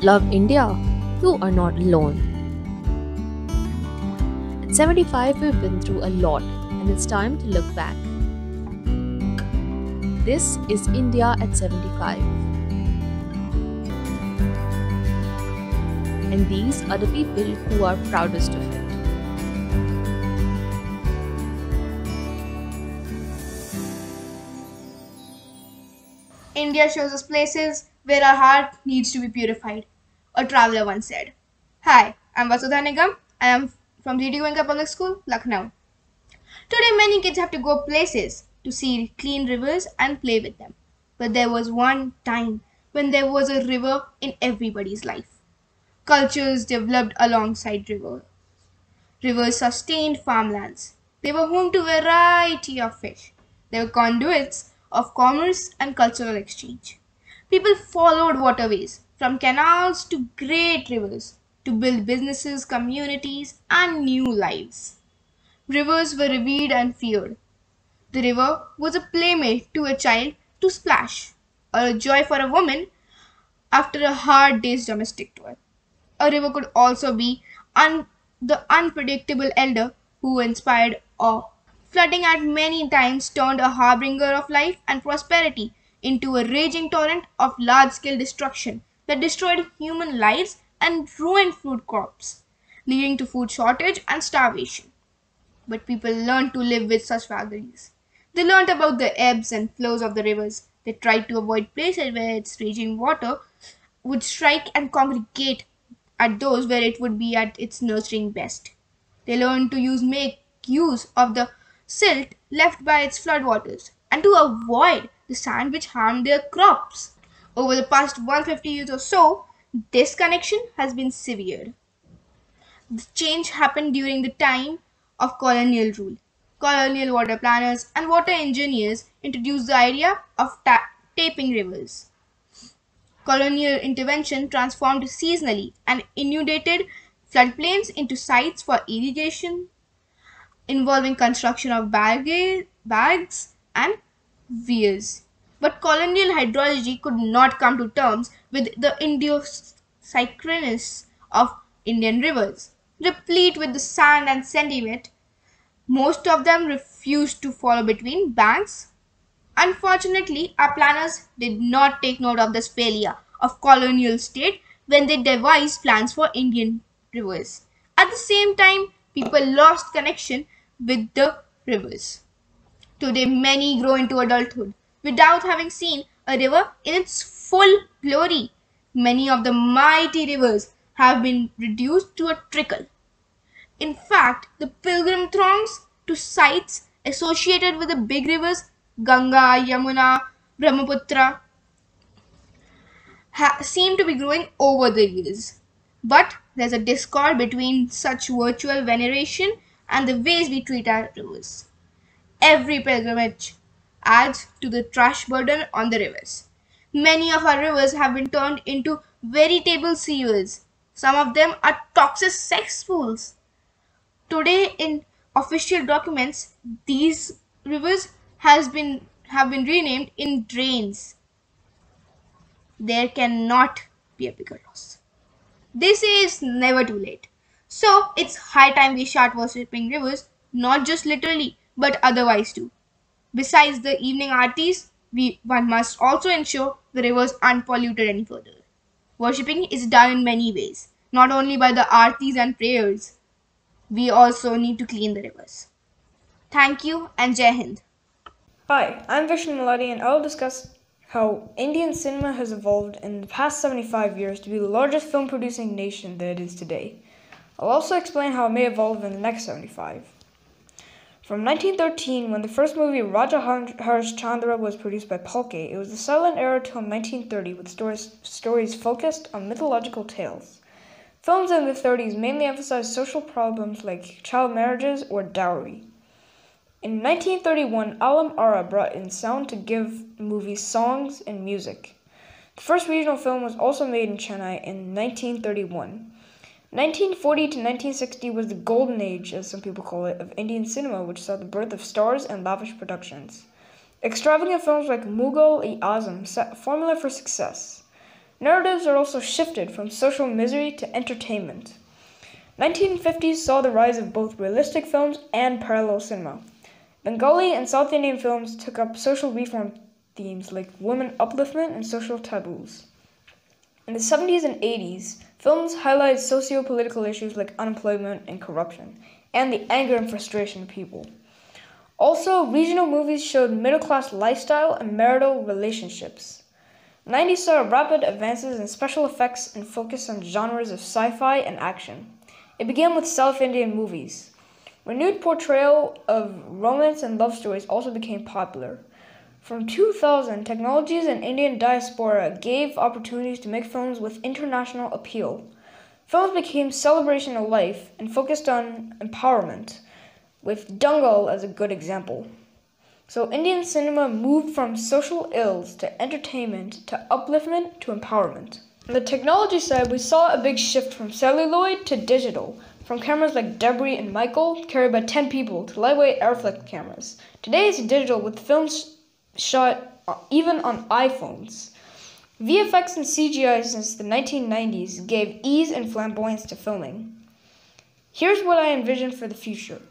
love India, you are not alone. At 75, we've been through a lot, and it's time to look back. This is India at 75. And these are the people who are proudest of it. India shows us places where our heart needs to be purified, a traveler once said. Hi, I'm Adani Group. I am from GD Goenka Public School, Lucknow. Today many kids have to go places to see clean rivers and play with them. But there was one time when there was a river in everybody's life. Cultures developed alongside rivers. Rivers sustained farmlands. They were home to a variety of fish. They were conduits of commerce and cultural exchange. People followed waterways from canals to great rivers to build businesses, communities, and new lives. Rivers were revered and feared. The river was a playmate to a child to splash, or a joy for a woman after a hard day's domestic toil. A river could also be the unpredictable elder who inspired awe. Flooding at many times turned a harbinger of life and prosperity into a raging torrent of large-scale destruction that destroyed human lives and ruined food crops, leading to food shortage and starvation. But people learned to live with such vagaries. They learned about the ebbs and flows of the rivers. They tried to avoid places where its raging water would strike and congregate at those where it would be at its nurturing best. They learned to make use of the silt left by its floodwaters and to avoid the sand which harmed their crops. Over the past 150 years or so, this connection has been severed. The change happened during the time of colonial rule. Colonial water planners and water engineers introduced the idea of taping rivers. Colonial intervention transformed seasonally and inundated floodplains into sites for irrigation, involving construction of bags and weirs. But colonial hydrology could not come to terms with the idiosyncrasies of Indian rivers. Replete with the sand and sediment, most of them refused to follow between banks. Unfortunately, our planners did not take note of this failure of colonial state when they devised plans for Indian rivers. At the same time, people lost connection with the rivers. Today, many grow into adulthood without having seen a river in its full glory. Many of the mighty rivers have been reduced to a trickle. In fact, the pilgrim throngs to sites associated with the big rivers Ganga, Yamuna, Brahmaputra seem to be growing over the years. But there's a discord between such virtual veneration and the ways we treat our rivers. Every pilgrimage adds to the trash burden on the rivers. Many of our rivers have been turned into veritable sewers. Some of them are toxic cesspools. Today, in official documents, these rivers have been renamed in drains. There cannot be a bigger loss. They say it's never too late. So it's high time we start worshipping rivers, not just literally, but otherwise too. Besides the evening aartis, one must also ensure the rivers aren't polluted any further. Worshipping is done in many ways, not only by the aartis and prayers. We also need to clean the rivers. Thank you and Jai Hind. Hi, I'm Vishnu Maladi and I'll discuss how Indian cinema has evolved in the past 75 years to be the largest film producing nation that it is today. I'll also explain how it may evolve in the next 75. From 1913, when the first movie Raja Harishchandra was produced by Palke, it was the silent era till 1930 with stories focused on mythological tales. Films in the 30s mainly emphasized social problems like child marriages or dowry. In 1931, Alam Ara brought in sound to give movies songs and music. The first regional film was also made in Chennai in 1931. 1940 to 1960 was the golden age, as some people call it, of Indian cinema, which saw the birth of stars and lavish productions. Extravagant films like Mughal-e-Azam set a formula for success. Narratives are also shifted from social misery to entertainment. 1950s saw the rise of both realistic films and parallel cinema. Bengali and South Indian films took up social reform themes like women upliftment and social taboos. In the 70s and 80s, films highlighted socio-political issues like unemployment and corruption, and the anger and frustration of people. Also, regional movies showed middle-class lifestyle and marital relationships. The 90s saw rapid advances in special effects and focus on genres of sci-fi and action. It began with South Indian movies. Renewed portrayal of romance and love stories also became popular. From 2000, technologies in Indian diaspora gave opportunities to make films with international appeal. Films became celebration of life and focused on empowerment, with Dangal as a good example. So Indian cinema moved from social ills to entertainment to upliftment to empowerment. On the technology side, we saw a big shift from celluloid to digital, from cameras like Debris and Michael, carried by 10 people, to lightweight Airflex cameras. Today it's digital, with films shot even on iPhones. VFX and CGI since the 1990s gave ease and flamboyance to filming. Here's what I envision for the future.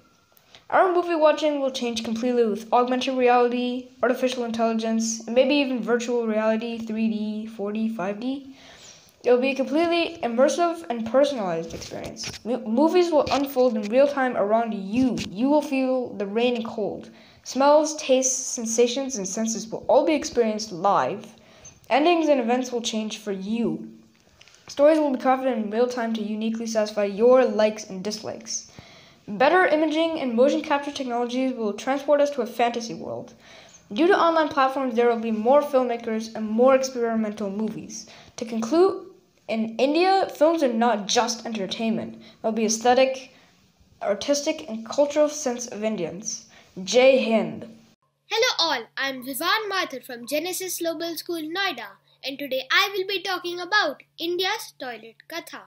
Our movie watching will change completely with augmented reality, artificial intelligence, and maybe even virtual reality, 3D, 4D, 5D. It will be a completely immersive and personalized experience. Movies will unfold in real time around you. You will feel the rain and cold. Smells, tastes, sensations, and senses will all be experienced live. Endings and events will change for you. Stories will be crafted in real time to uniquely satisfy your likes and dislikes. Better imaging and motion capture technologies will transport us to a fantasy world. Due to online platforms, there will be more filmmakers and more experimental movies. To conclude, in India, films are not just entertainment. They'll be aesthetic, artistic, and cultural sense of Indians. Jai Hind. Hello all, I am Vivan Mathur from Genesis Global School, Noida, and today I will be talking about India's toilet katha.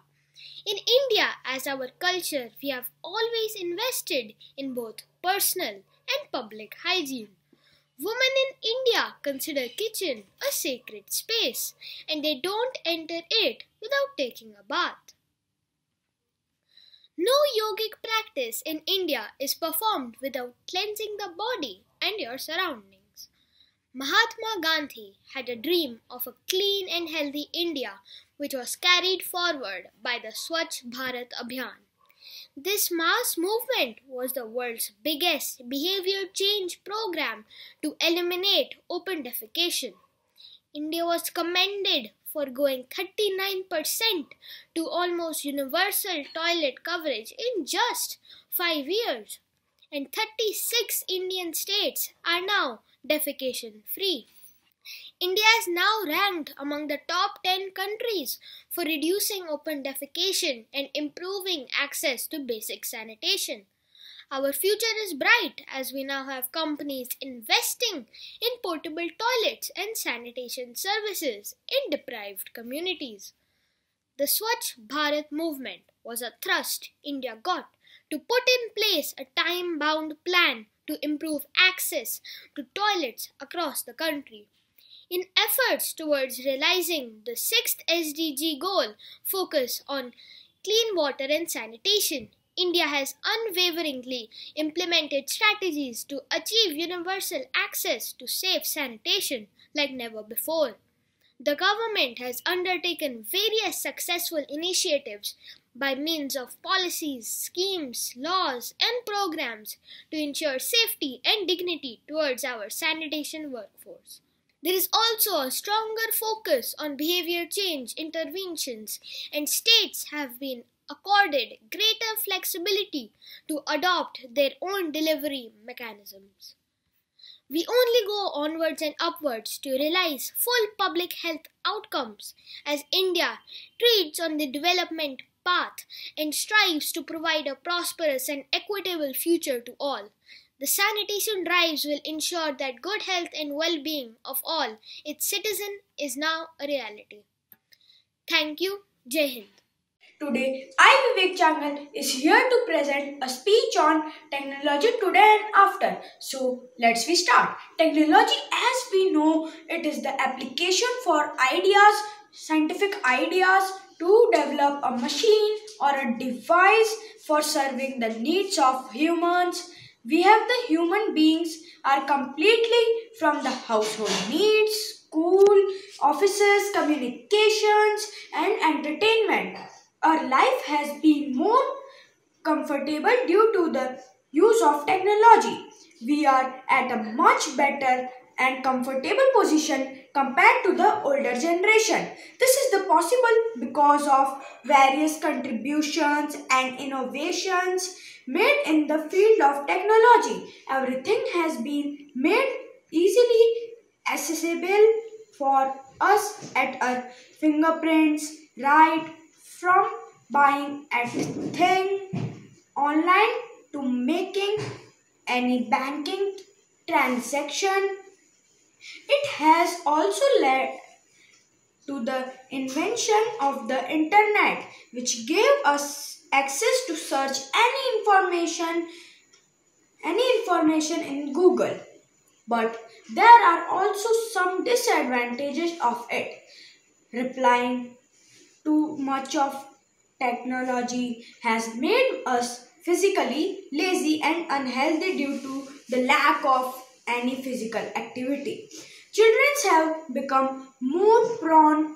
In India, as our culture, we have always invested in both personal and public hygiene. Women in India consider kitchen a sacred space, and they don't enter it without taking a bath. No yogic practice in India is performed without cleansing the body and your surroundings. Mahatma Gandhi had a dream of a clean and healthy India, which was carried forward by the Swachh Bharat Abhiyan. This mass movement was the world's biggest behavior change program to eliminate open defecation. India was commended for going 39% to almost universal toilet coverage in just 5 years. And 36 Indian states are now defecation free. India is now ranked among the top 10 countries for reducing open defecation and improving access to basic sanitation. Our future is bright as we now have companies investing in portable toilets and sanitation services in deprived communities. The Swachh Bharat movement was a thrust India got to put in place a time-bound plan to improve access to toilets across the country. In efforts towards realizing the 6th SDG goal, focus on clean water and sanitation, India has unwaveringly implemented strategies to achieve universal access to safe sanitation like never before. The government has undertaken various successful initiatives by means of policies, schemes, laws, and programs to ensure safety and dignity towards our sanitation workforce. There is also a stronger focus on behavior change interventions, and states have been accorded greater flexibility to adopt their own delivery mechanisms. We only go onwards and upwards to realize full public health outcomes as India treads on the development path and strives to provide a prosperous and equitable future to all. The sanitation drives will ensure that good health and well-being of all its citizens is now a reality. Thank you. Jai Hind. Today, I, Vivek Changan, is here to present a speech on technology today and after. So, let's we start. Technology, as we know, it is the application for ideas, scientific ideas to develop a machine or a device for serving the needs of humans. We have the human beings are completely from the household needs, school, offices, communications, and entertainment. Our life has been more comfortable due to the use of technology. We are at a much better and comfortable position compared to the older generation. This is the possible because of various contributions and innovations made in the field of technology. Everything has been made easily accessible for us at our fingerprints, right from buying anything online to making any banking transaction. It has also led to the invention of the internet, which gave us access to search any information in Google. But there are also some disadvantages of it. Relying too much of technology has made us physically lazy and unhealthy due to the lack of any physical activity. Children have become more prone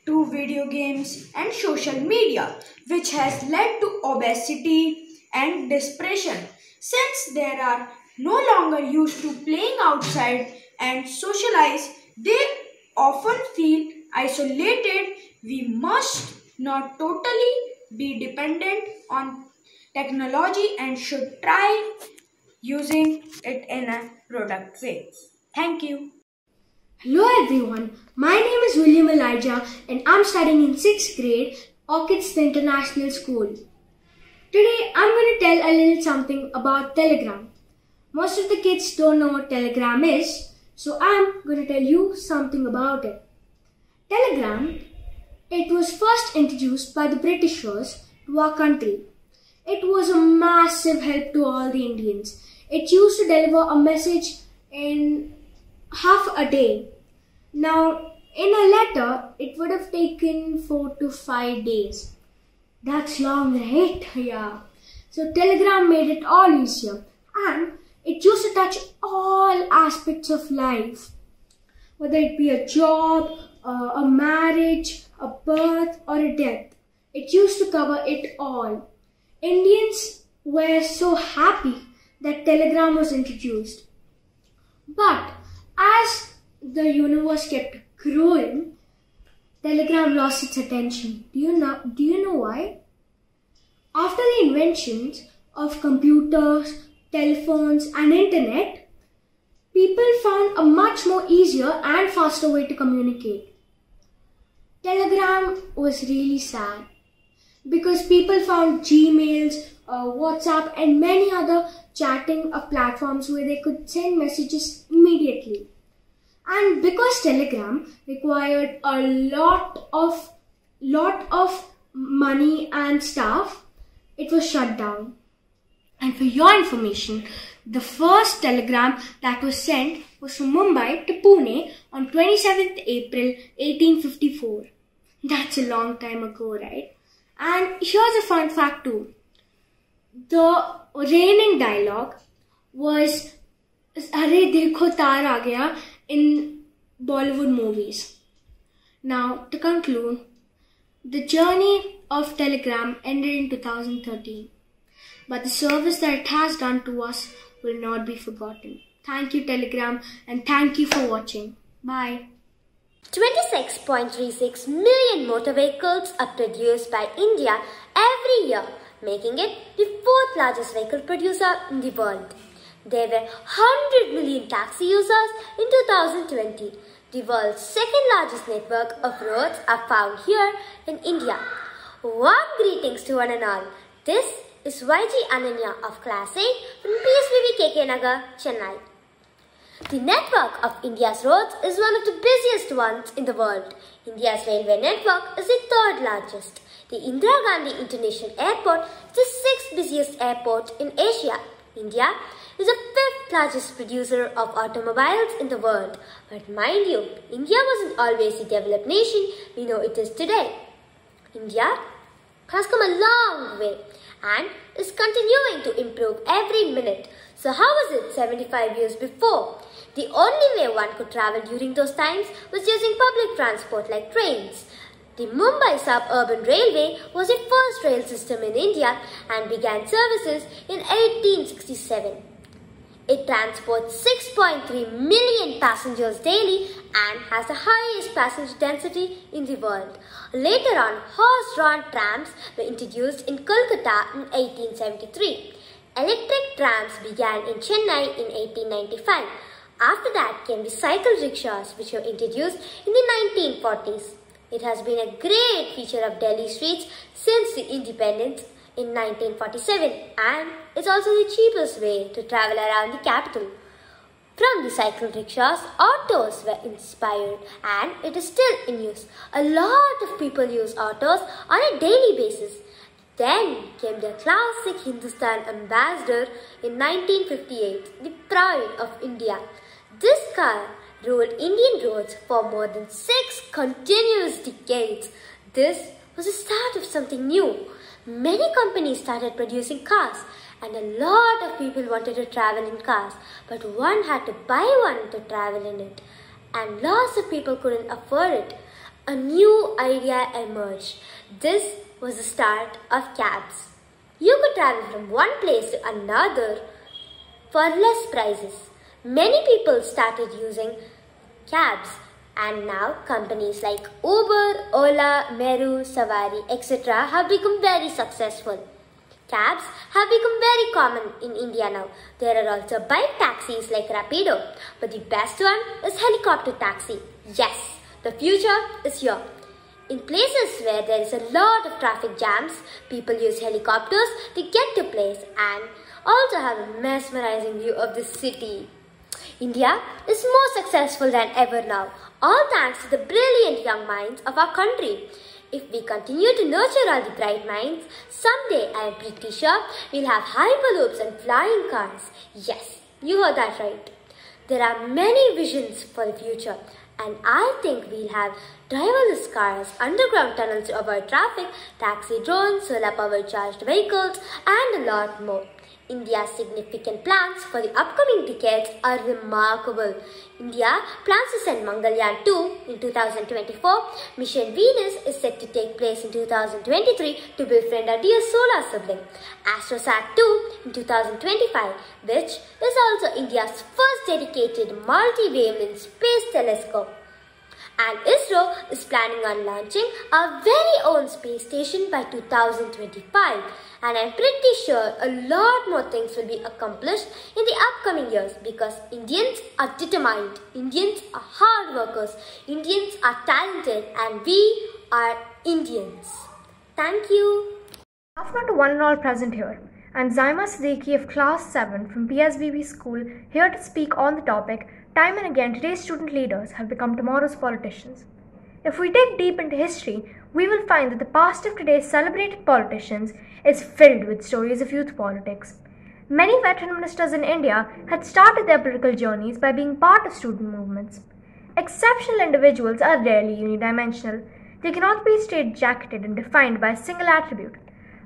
to video games and social media, which has led to obesity and depression. Since they are no longer used to playing outside and socialize, they often feel isolated. We must not totally be dependent on technology and should try using it in a product way. Thank you. Hello everyone, my name is William Elijah and I'm studying in 6th grade, Orchids International School. Today I'm going to tell a little something about Telegram. Most of the kids don't know what Telegram is, so I'm going to tell you something about it. Telegram, it was first introduced by the Britishers to our country. It was a massive help to all the Indians. It used to deliver a message in half a day. Now, in a letter, it would have taken 4 to 5 days. That's long, right? Yeah. So Telegram made it all easier, and it used to touch all aspects of life. Whether it be a job, a marriage, a birth, or a death. It used to cover it all. Indians were so happy that Telegram was introduced. But as the universe kept growing, Telegram lost its attention. Do you know why? After the inventions of computers, telephones and internet, people found a much more easier and faster way to communicate. Telegram was really sad because people found Gmails, WhatsApp and many other chatting platforms where they could send messages immediately. And because Telegram required a lot of money and stuff, it was shut down. And for your information, the first telegram that was sent was from Mumbai to Pune on 27th April 1854. That's a long time ago, right? And here's a fun fact too. The reigning dialogue was "Arey dekho tar aa gaya" in Bollywood movies. Now, to conclude, the journey of Telegram ended in 2013, but the service that it has done to us will not be forgotten. Thank you, Telegram, and thank you for watching. Bye. 26.36 million motor vehicles are produced by India every year, making it the 4th largest vehicle producer in the world. There were 100 million taxi users in 2020. The world's 2nd largest network of roads are found here in India. Warm greetings to one and all. This is YG Ananya of Class 8 from PSVB KK Nagar, Chennai. The network of India's roads is one of the busiest ones in the world. India's railway network is the 3rd largest. The Indira Gandhi International Airport is the 6th busiest airport in Asia. India is the fifth largest producer of automobiles in the world. But mind you, India wasn't always the developed nation we know it is today. India has come a long way and is continuing to improve every minute. So how was it 75 years before? The only way one could travel during those times was using public transport like trains. The Mumbai Suburban Railway was the first rail system in India and began services in 1867. It transports 6.3 million passengers daily and has the highest passenger density in the world. Later on, horse-drawn trams were introduced in Kolkata in 1873. Electric trams began in Chennai in 1895. After that came the cycle rickshaws, which were introduced in the 1940s. It has been a great feature of Delhi streets since the independence in 1947 and it's also the cheapest way to travel around the capital. From the cycle rickshaws, autos were inspired and it is still in use. A lot of people use autos on a daily basis. Then came the classic Hindustan Ambassador in 1958, the pride of India. This car ruled Indian roads for more than 6 continuous decades. This was the start of something new. Many companies started producing cars and a lot of people wanted to travel in cars, but one had to buy one to travel in it and lots of people couldn't afford it. A new idea emerged. This was the start of cabs. You could travel from one place to another for less prices. Many people started using cabs and now companies like Uber, Ola, Meru, Savari, etc. have become very successful. Cabs have become very common in India now. There are also bike taxis like Rapido, but the best one is helicopter taxi. Yes, the future is here. In places where there is a lot of traffic jams, people use helicopters to get to place and also have a mesmerizing view of the city. India is more successful than ever now, all thanks to the brilliant young minds of our country. If we continue to nurture all the bright minds, someday I am pretty sure we'll have hyperloops and flying cars. Yes, you heard that right. There are many visions for the future and I think we'll have driverless cars, underground tunnels to avoid traffic, taxi drones, solar-powered charged vehicles and a lot more. India's significant plans for the upcoming decades are remarkable. India plans to send Mangalyaan 2 in 2024. Mission Venus is set to take place in 2023 to befriend our dear solar sibling. AstroSat 2 in 2025, which is also India's first dedicated multi-wavelength space telescope. And ISRO is planning on launching our very own space station by 2025. And I'm pretty sure a lot more things will be accomplished in the upcoming years because Indians are determined, Indians are hard workers, Indians are talented and we are Indians. Thank you. Good afternoon to one and all present here. I'm Zaima Siddiqui of Class 7 from PSBB School, here to speak on the topic, time and again today's student leaders have become tomorrow's politicians. If we dig deep into history, we will find that the past of today's celebrated politicians is filled with stories of youth politics. Many veteran ministers in India had started their political journeys by being part of student movements. Exceptional individuals are rarely unidimensional. They cannot be straight-jacketed and defined by a single attribute.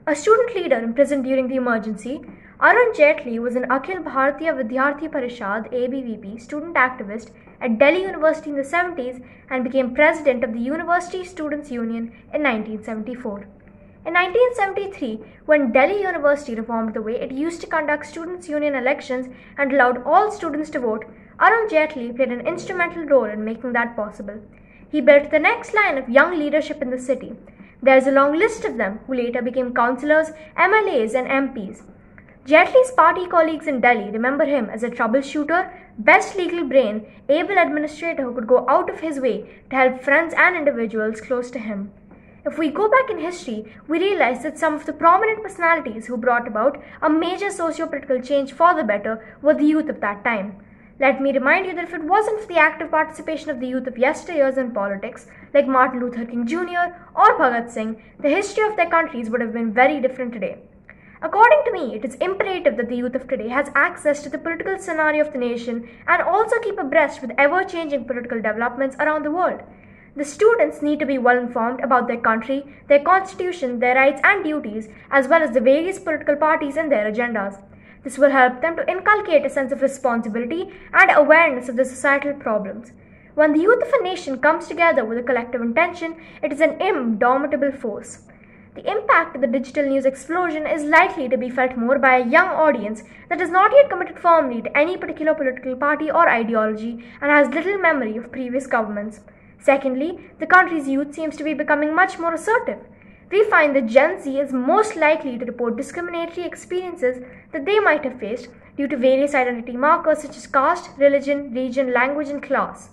A student leader imprisoned during the emergency, Arun Jaitley was an Akhil Bharatiya Vidyarthi Parishad ABVP student activist at Delhi University in the 70s and became president of the University Students' Union in 1974. In 1973, when Delhi University reformed the way it used to conduct students' union elections and allowed all students to vote, Arun Jaitley played an instrumental role in making that possible. He built the next line of young leadership in the city. There is a long list of them who later became councillors, MLAs and MPs. Jaitley's party colleagues in Delhi remember him as a troubleshooter, best legal brain, able administrator who could go out of his way to help friends and individuals close to him. If we go back in history, we realize that some of the prominent personalities who brought about a major socio-political change for the better were the youth of that time. Let me remind you that if it wasn't for the active participation of the youth of yesteryears in politics, like Martin Luther King Jr. or Bhagat Singh, the history of their countries would have been very different today. According to me, it is imperative that the youth of today has access to the political scenario of the nation and also keep abreast with ever-changing political developments around the world. The students need to be well informed about their country, their constitution, their rights and duties, as well as the various political parties and their agendas. This will help them to inculcate a sense of responsibility and awareness of the societal problems. When the youth of a nation comes together with a collective intention, it is an indomitable force. The impact of the digital news explosion is likely to be felt more by a young audience that is not yet committed firmly to any particular political party or ideology and has little memory of previous governments. Secondly, the country's youth seems to be becoming much more assertive. We find that Gen Z is most likely to report discriminatory experiences that they might have faced due to various identity markers such as caste, religion, region, language, and class.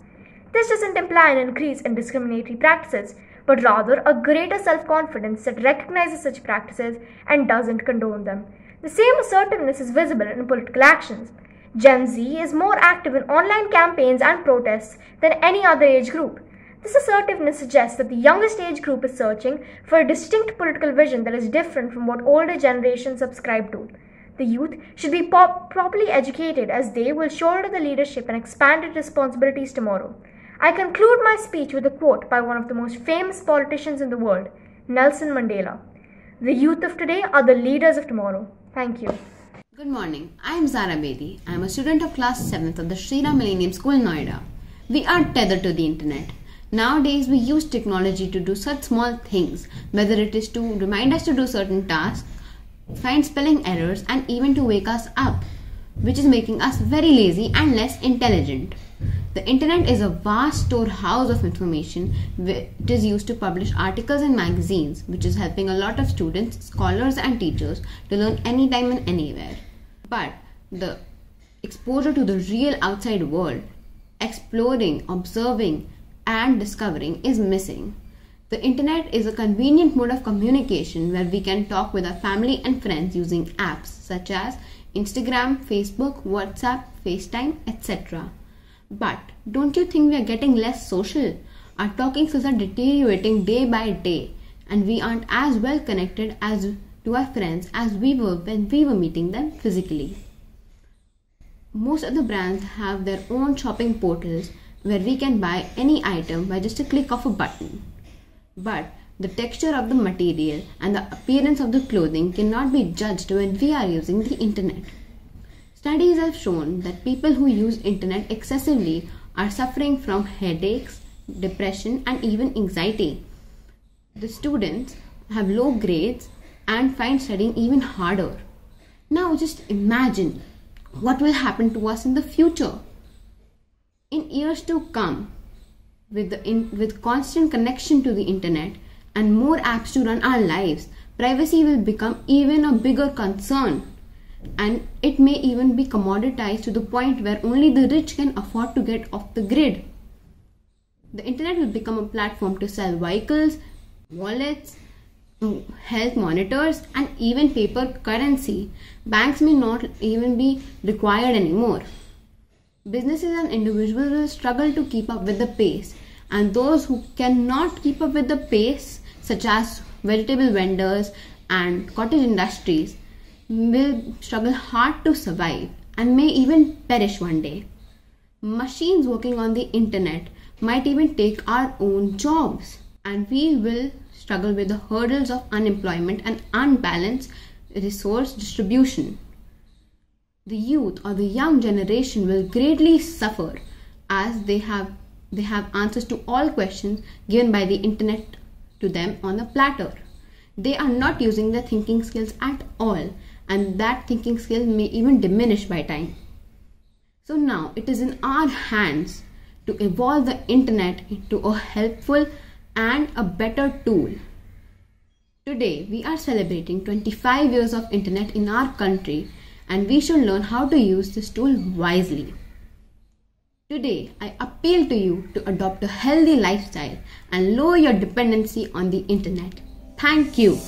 This doesn't imply an increase in discriminatory practices, but rather a greater self-confidence that recognizes such practices and doesn't condone them. The same assertiveness is visible in political actions. Gen Z is more active in online campaigns and protests than any other age group. This assertiveness suggests that the youngest age group is searching for a distinct political vision that is different from what older generations subscribe to. The youth should be properly educated as they will shoulder the leadership and expanded responsibilities tomorrow. I conclude my speech with a quote by one of the most famous politicians in the world, Nelson Mandela. The youth of today are the leaders of tomorrow. Thank you. Good morning. I am Zara Bedi. I am a student of class 7th of the Shriram Millennium School, Noida. We are tethered to the internet. Nowadays, we use technology to do such small things, whether it is to remind us to do certain tasks, find spelling errors, and even to wake us up, which is making us very lazy and less intelligent. The internet is a vast storehouse of information which is used to publish articles in magazines, which is helping a lot of students, scholars and teachers to learn anytime and anywhere. But the exposure to the real outside world, exploring, observing and discovering is missing. The internet is a convenient mode of communication where we can talk with our family and friends using apps such as Instagram, Facebook, WhatsApp, FaceTime, etc. But don't you think we are getting less social? Our talking skills are deteriorating day by day and we aren't as well connected as to our friends as we were when we were meeting them physically. Most of the brands have their own shopping portals where we can buy any item by just a click of a button. But the texture of the material and the appearance of the clothing cannot be judged when we are using the internet. Studies have shown that people who use internet excessively are suffering from headaches, depression and even anxiety. The students have low grades and find studying even harder. Now just imagine what will happen to us in the future. In years to come, with constant connection to the internet and more apps to run our lives, privacy will become even a bigger concern. And it may even be commoditized to the point where only the rich can afford to get off the grid. The internet will become a platform to sell vehicles, wallets, health monitors and even paper currency. Banks may not even be required anymore. Businesses and individuals will struggle to keep up with the pace, and those who cannot keep up with the pace, such as vegetable vendors and cottage industries, will struggle hard to survive and may even perish one day. Machines working on the internet might even take our own jobs, and we will struggle with the hurdles of unemployment and unbalanced resource distribution. The youth or the young generation will greatly suffer as they have answers to all questions given by the internet to them on a platter. They are not using their thinking skills at all, and that thinking skill may even diminish by time. So now it is in our hands to evolve the internet into a helpful and a better tool. Today we are celebrating 25 years of internet in our country, and we should learn how to use this tool wisely. Today, I appeal to you to adopt a healthy lifestyle and lower your dependency on the internet. Thank you.